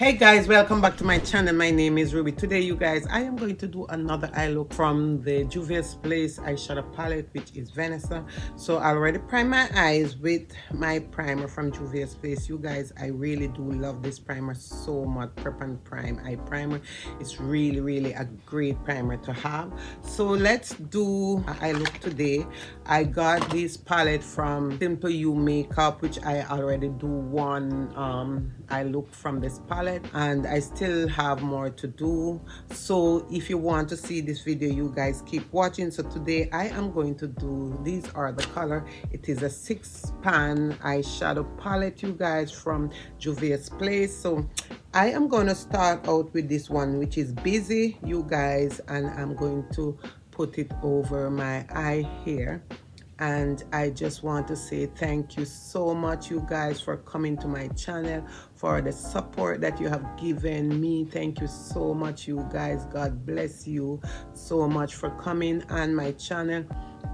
Hey guys, welcome back to my channel. My name is Ruby. Today you guys, I am going to do another eye look from the Juvia'S Place eyeshadow palette, which is Vanessa. So I already primed my eyes with my primer from Juvia'S Place. You guys, I really do love this primer so much. Prep and Prime eye primer. It's really a great primer to have. So let's do an eye look today. I got this palette from Simple You Makeup, which I already do one eye look from this palette, and I still have more to do. So if you want to see this video, you guys keep watching. So today I am going to do, these are the color. It is a 6-pan eyeshadow palette, you guys, from Juvia'S Place. So I am going to start out with this one, which is Busy, you guys, and I'm going to put it over my eye here. And I just want to say thank you so much, you guys, for coming to my channel, for the support that you have given me. Thank you so much, you guys. God bless you so much for coming on my channel.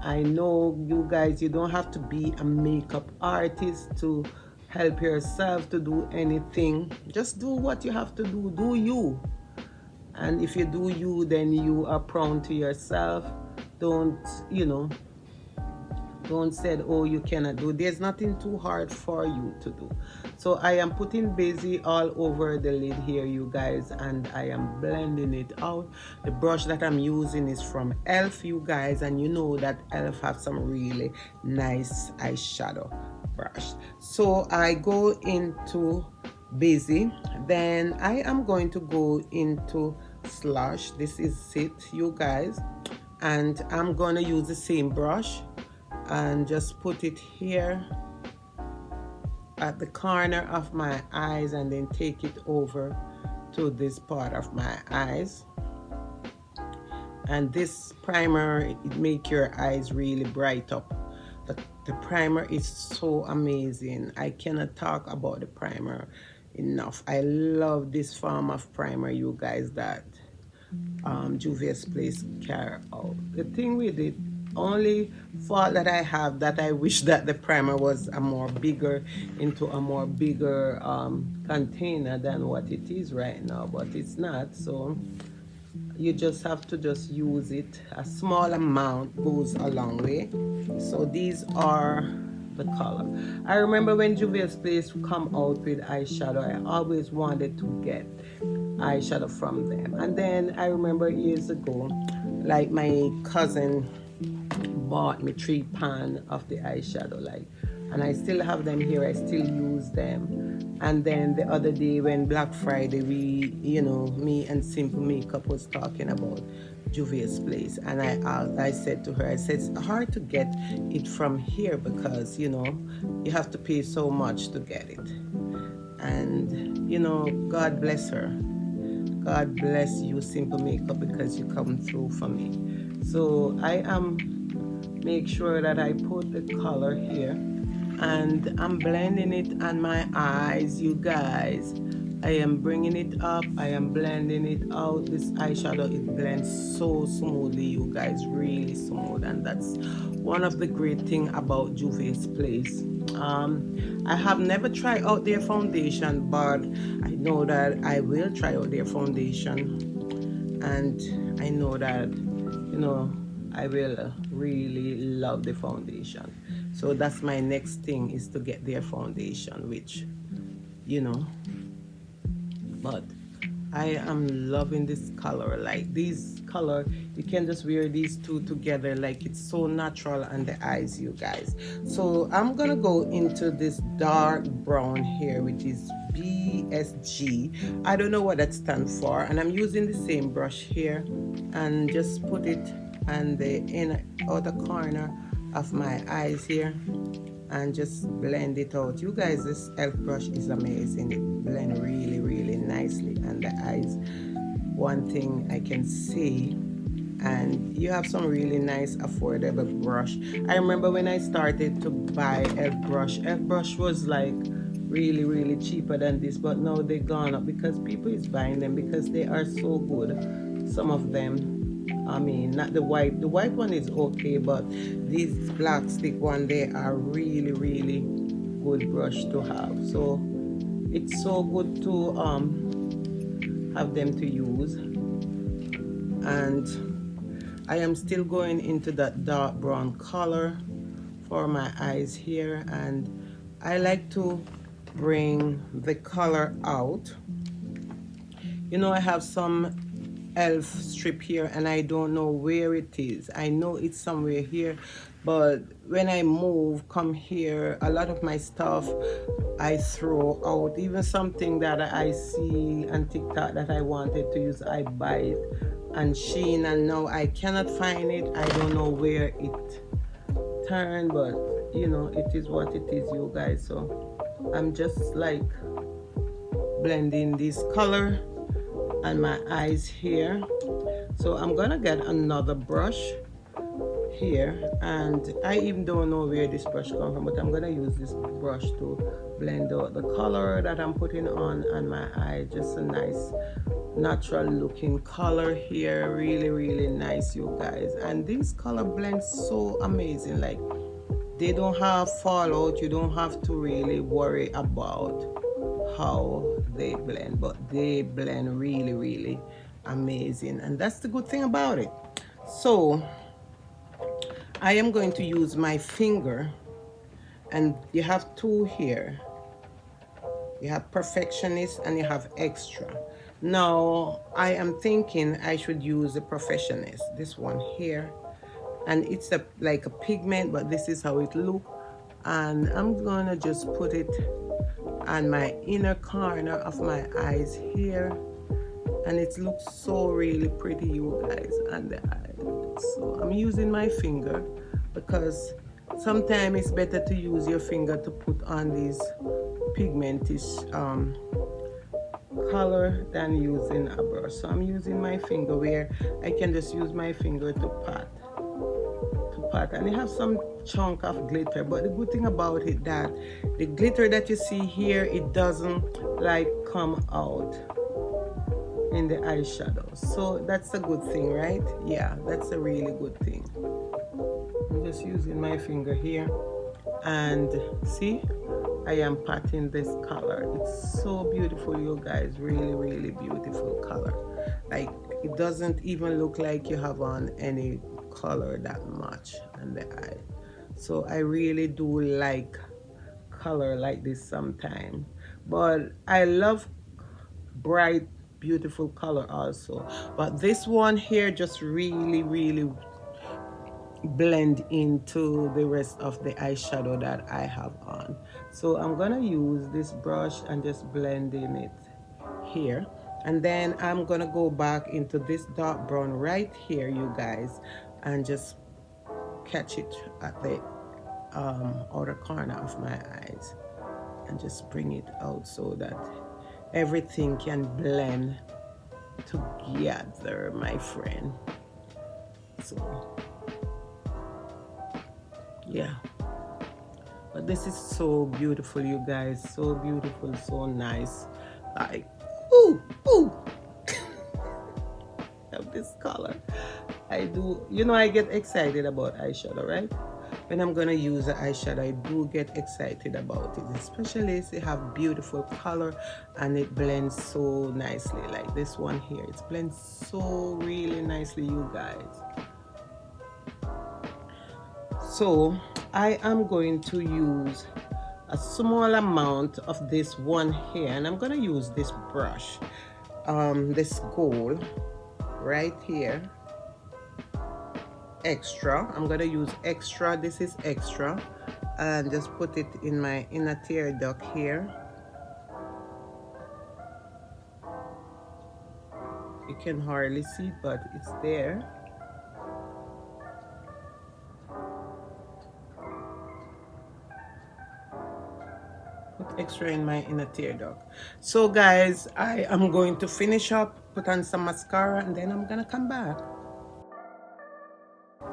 I know, you guys, you don't have to be a makeup artist to help yourself to do anything. Just do what you have to do. Do you. And if you do you, then you are proud to yourself. Don't, don't say, oh, you cannot do. There's nothing too hard for you to do. So I am putting Busy all over the lid here, you guys, and I am blending it out. The brush that I'm using is from Elf, you guys, and you know that Elf have some really nice eyeshadow brush. So I go into Busy, then I am going to go into Slush. This is it, you guys, and I'm gonna use the same brush and just put it here at the corner of my eyes, and then take it over to this part of my eyes. And this primer, it make your eyes really bright up. The primer is so amazing. I cannot talk about the primer enough. I love this form of primer, you guys, that Juvia'S Place carry out. The thing with it, only fault that I have, that I wish that the primer was a more bigger container than what it is right now, but it's not. So you just have to just use it. A small amount goes a long way. So these are the color. I remember when Juvia'S Place come out with eyeshadow, I always wanted to get eyeshadow from them. And then I remember years ago, like my cousin bought me 3 pan of the eyeshadow, like, and I still have them here. I still use them. And then the other day when Black Friday, we, me and Simple Makeup was talking about Juvia'S Place, and I said to her, I said, it's hard to get it from here because you have to pay so much to get it. And God bless her. God bless you, Simple Makeup, because you come through for me. So I am make sure that I put the color here, and I'm blending it on my eyes, you guys. I am bringing it up, I am blending it out. This eyeshadow, it blends so smoothly, you guys, really smooth. And that's one of the great thing about Juvia'S Place. I have never tried out their foundation, but I know that I will try out their foundation, and I know that I will really love the foundation. So that's my next thing, is to get their foundation, which but I am loving this color. Like this color, you can just wear these two together, like it's so natural on the eyes, you guys. So I'm gonna go into this dark brown here, which is BSG. I don't know what that stands for, and I'm using the same brush here, and just put it on the inner outer corner of my eyes here, and just blend it out. You guys, this Elf brush is amazing. It blends really nicely on the eyes. One thing I can see, and you have some really nice affordable brush. I remember when I started to buy Elf brush was like really cheaper than this, but now they're gone up because people is buying them because they are so good. Some of them, I mean, not the white one is okay, but these black stick one, they are really good brush to have. So it's so good to have them to use. And I am still going into that dark brown color for my eyes here, and I like to bring the color out. You know, I have some elf strip here and I don't know where it is. I know it's somewhere here, but when I move come here, a lot of my stuff I throw out. Even something that I see on TikTok that I wanted to use, I buy it and Shein, and now I cannot find it. I don't know where it turned, but you know, it is what it is, you guys. So I'm just like blending this color and my eyes here. So I'm gonna get another brush here, and I even don't know where this brush comes from, but I'm gonna use this brush to blend out the color that I'm putting on my eye. Just a nice natural looking color here, really nice, you guys. And these color blends so amazing, like they don't have fallout. You don't have to really worry about how they blend, but they blend really amazing, and that's the good thing about it. So I am going to use my finger, and you have two here. You have perfectionist and you have extra. Now I am thinking I should use the perfectionist, this one here, and it's like a pigment, but this is how it look. And I'm gonna just put it on my inner corner of my eyes here, and it looks so really pretty, you guys, on the eye. So I'm using my finger because sometimes it's better to use your finger to put on these pigmentish color than using a brush. So I'm using my finger, where I can just use my finger to pat, and it has some chunk of glitter. But the good thing about it, that the glitter that you see here, it doesn't like come out in the eyeshadow. So that's a good thing, right? Yeah, that's a really good thing. I'm just using my finger here, and see, I am patting this color. It's so beautiful, you guys. Really beautiful color. Like, it doesn't even look like you have on any color that much on the eye. So I really do like color like this sometimes, but I love bright beautiful color also. But this one here just really blend into the rest of the eyeshadow that I have on. So I'm gonna use this brush and just blending it here, and then I'm gonna go back into this dark brown right here, you guys, and just catch it at the outer corner of my eyes, and just bring it out so that everything can blend together, my friend. So yeah, but this is so beautiful, you guys. So beautiful, so nice. Like, ooh of this color. I do, you know, I get excited about eyeshadow, right? When I'm gonna use the eyeshadow, I do get excited about it, especially if they have beautiful color and it blends so nicely. Like this one here, it blends so really nicely, you guys. So I am going to use a small amount of this one here, and I'm gonna use this brush, this gold right here, extra. I'm gonna use extra. This is extra, and just put it in my inner tear duct here. You can hardly see it, but it's there. Put extra in my inner tear duct. So guys, I am going to finish up, put on some mascara, and then I'm gonna come back.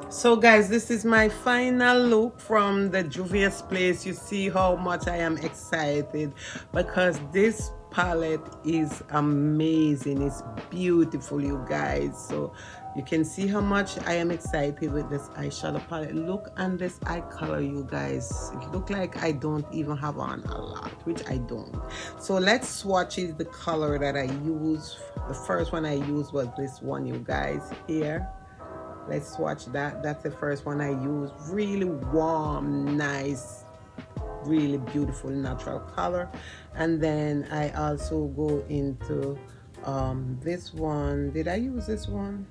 So guys, this is my final look from the Juvia'S place. You see how much I am excited because this palette is amazing. It's beautiful, you guys. So You can see how much I am excited with this eyeshadow palette. Look at this eye color, you guys. It look like I don't even have on a lot, which I don't. So let's swatch the color that I use. The first one I used was this one, you guys, here. Let's swatch that. That's the first one I used. Really warm, nice, really beautiful natural color. And then I also go into this one. Did I use this one?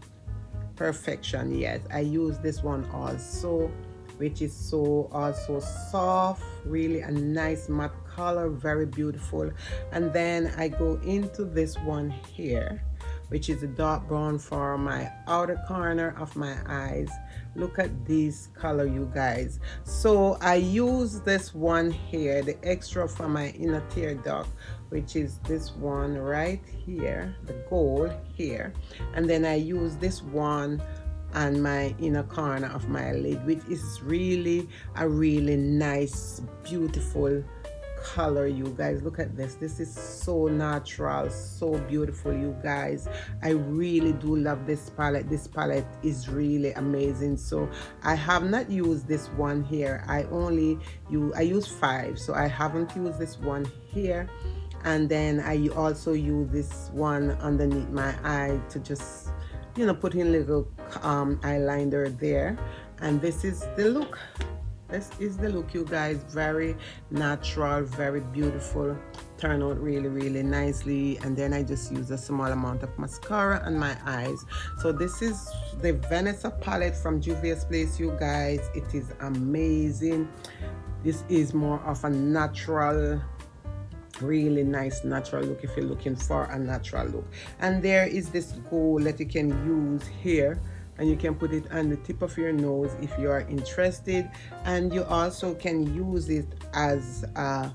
Perfection. Yes, I use this one also, which is so also soft, really a nice matte color, very beautiful. And then I go into this one here, which is a dark brown for my outer corner of my eyes. Look at this color, you guys. So I use this one here, the extra for my inner tear duct, which is this one right here, the gold here. And then I use this one on my inner corner of my lid, which is really a really nice, beautiful color, you guys. Look at this. This is so natural, so beautiful, you guys. I really do love this palette. This palette is really amazing. So I have not used this one here. I use 5, so I haven't used this one here. And then I also use this one underneath my eye to just, you know, put in little eyeliner there. And this is the look. This is the look, you guys. Very natural, very beautiful. Turn out really, really nicely. And then I just use a small amount of mascara on my eyes. So this is the Vanessa palette from Juvia'S Place, you guys. It is amazing. This is more of a natural, really nice natural look if you're looking for a natural look. And there is this gold that you can use here, and you can put it on the tip of your nose if you are interested. And you also can use it as a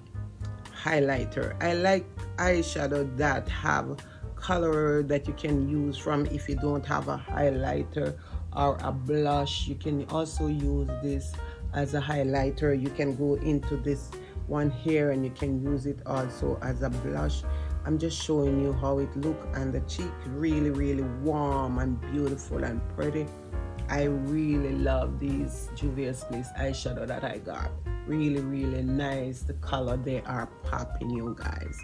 highlighter. I like eyeshadow that have color that you can use from if you don't have a highlighter or a blush. You can also use this as a highlighter. You can go into this one here and you can use it also as a blush. I'm just showing you how it look, and the cheek really, really warm and beautiful and pretty. I really love these Juvia'S Place eyeshadow that I got. Really, really nice. The color, they are popping, you guys.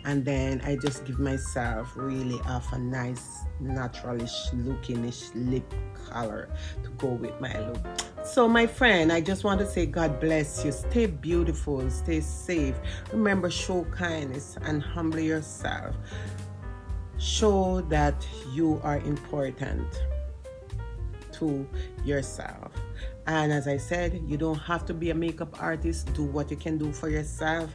And then I just give myself really a nice naturalish lookingish lip color to go with my look. So my friend, I just want to say God bless you. Stay beautiful, stay safe. Remember, show kindness and humble yourself. Show that you are important to yourself. And as I said, you don't have to be a makeup artist. Do what you can do for yourself.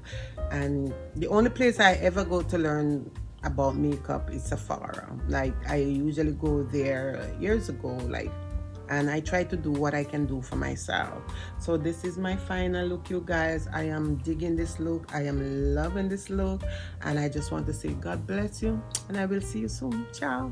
And the only place I ever go to learn about makeup is Sephora. Like, I usually go there years ago, and I try to do what I can do for myself. So this is my final look, you guys. I am digging this look. I am loving this look. And I just want to say God bless you. And I will see you soon. Ciao.